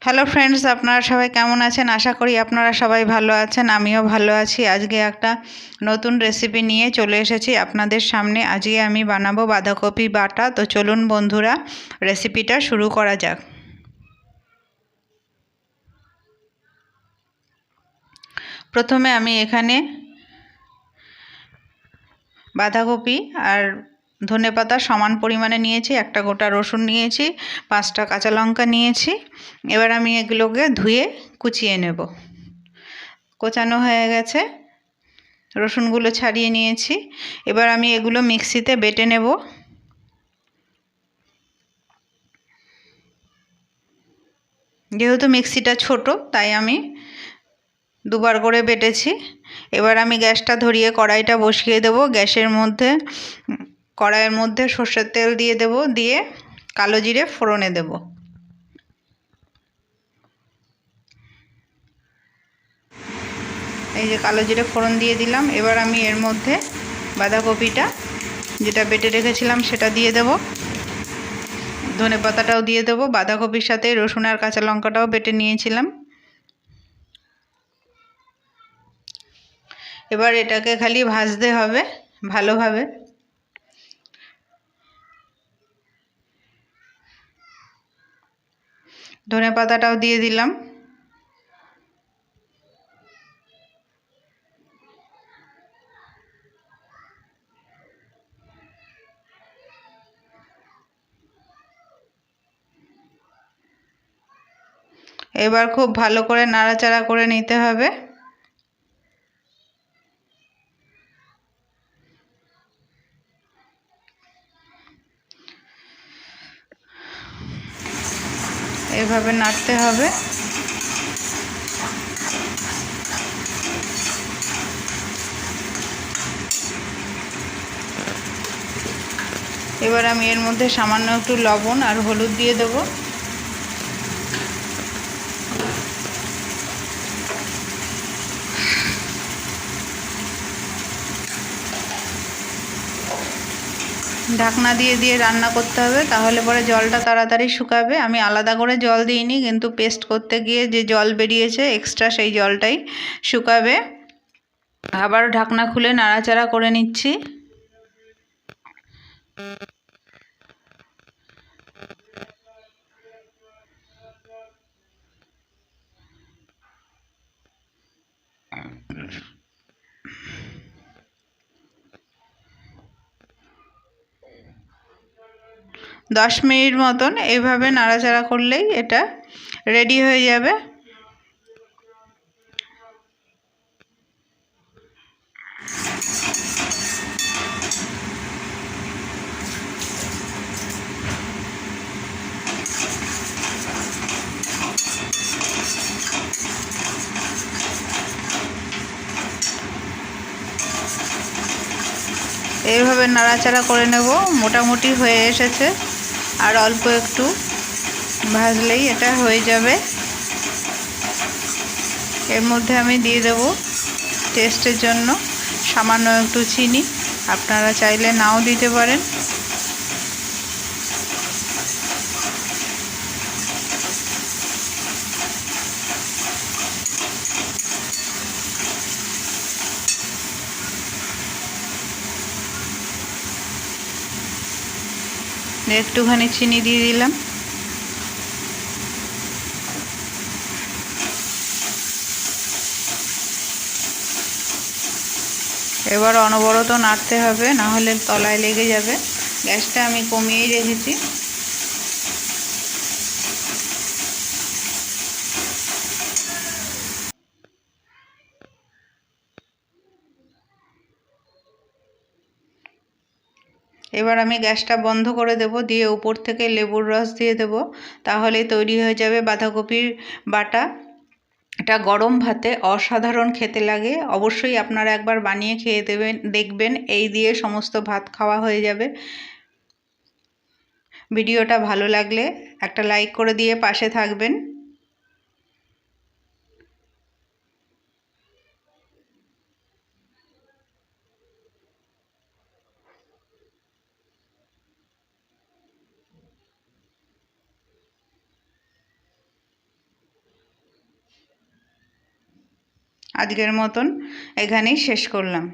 Hello friends, আপনারা সবাই কেমন আছেন? আশা করি আপনারা সবাই ভালো আছেন। আমিও ভালো আছি। আজকে একটা নতুন রেসিপি নিয়ে চলে এসেছি আপনাদের সামনে। আজকে আমি বানাবো বাঁধাকপি বাটা। তো চলুন বন্ধুরা, রেসিপিটা শুরু করা যাক। প্রথমে আমি এখানে বাঁধাকপি আর ধনেপাতা সমান পরিমাণে নিয়েছি, একটা গোটা রসুন নিয়েছি, 5টা কাঁচা লঙ্কা নিয়েছি। এবার আমি এগুলোকে ধুয়ে কুচিয়ে নেব। কোচানো হয়ে গেছে, রসুনগুলো ছাড়িয়ে নিয়েছি। এবার আমি এগুলো মিক্সিতে বেটে নেব। যেহেতু মিক্সিটা ছোট, তাই আমি দুবার করে বেটেছি। এবার আমি গ্যাসটা ধরিয়ে কড়াইটা বসিয়ে দেব। কড়াইয়ের মধ্যে সর্ষের তেল দিয়ে দেব, দিয়ে কালো জিরে ফোড়নে দেব। এই যে কালো জিরে ফোড়ন দিয়ে দিলাম। এবার আমি এর মধ্যে বাঁধাকপিটা যেটা বেটে রেখেছিলাম সেটা দিয়ে দেব, ধনেপাতাটাও দিয়ে দেব। বাঁধাকপির সাথে রসুন আর কাঁচা লঙ্কাটাও বেটে নিয়েছিলাম। এবার এটাকে খালি ভাজতে হবে ভালোভাবে। ধনেপাতাটাও দিয়ে দিলাম। এবার খুব ভালো করে নাড়াচাড়া করে নিতে হবে। এভাবে নাড়তে হবে। এবার আমি এর মধ্যে সামান্য একটু লবণ আর হলুদ দিয়ে দেবো। ঢাকনা দিয়ে দিয়ে রান্না করতে হবে, তাহলে পরে জলটা তাড়াতাড়ি শুকাবে। আমি আলাদা করে জল দিইনি, কিন্তু পেস্ট করতে গিয়ে যে জল বেরিয়েছে এক্সট্রা, সেই জলটাই শুকাবে। আবার ঢাকনা খুলে নাড়াচাড়া করে নিচ্ছি। দশ মিনিট মতন এইভাবে নাড়াচাড়া করলেই এটা রেডি হয়ে যাবে। এইভাবে নাড়াচাড়া করে নেব। মোটামুটি হয়ে এসেছে, আর অল্প একটু ভাজলেই এটা হয়ে যাবে। এর মধ্যে আমি দিয়ে দেব টেস্টের জন্য সামান্য একটু চিনি। আপনারা চাইলে নাও দিতে পারেন। একটুখানি চিনি দিয়ে দিলাম। এবার অনবরত নাড়তে হবে, না হলে তলায় লেগে যাবে। গ্যাসটা আমি কমিয়েই রেখেছি। এবার আমি গ্যাসটা বন্ধ করে দেব, দিয়ে উপর থেকে লেবুর রস দিয়ে দেব। তাহলেই তৈরি হয়ে যাবে বাঁধাকপির বাটা। এটা গরম ভাতে অসাধারণ খেতে লাগে। অবশ্যই আপনারা একবার বানিয়ে খেয়ে দেখবেন। এই দিয়ে সমস্ত ভাত খাওয়া হয়ে যাবে। ভিডিওটা ভালো লাগলে একটা লাইক করে দিয়ে পাশে থাকবেন। আজকের মতন এখানেই শেষ করলাম।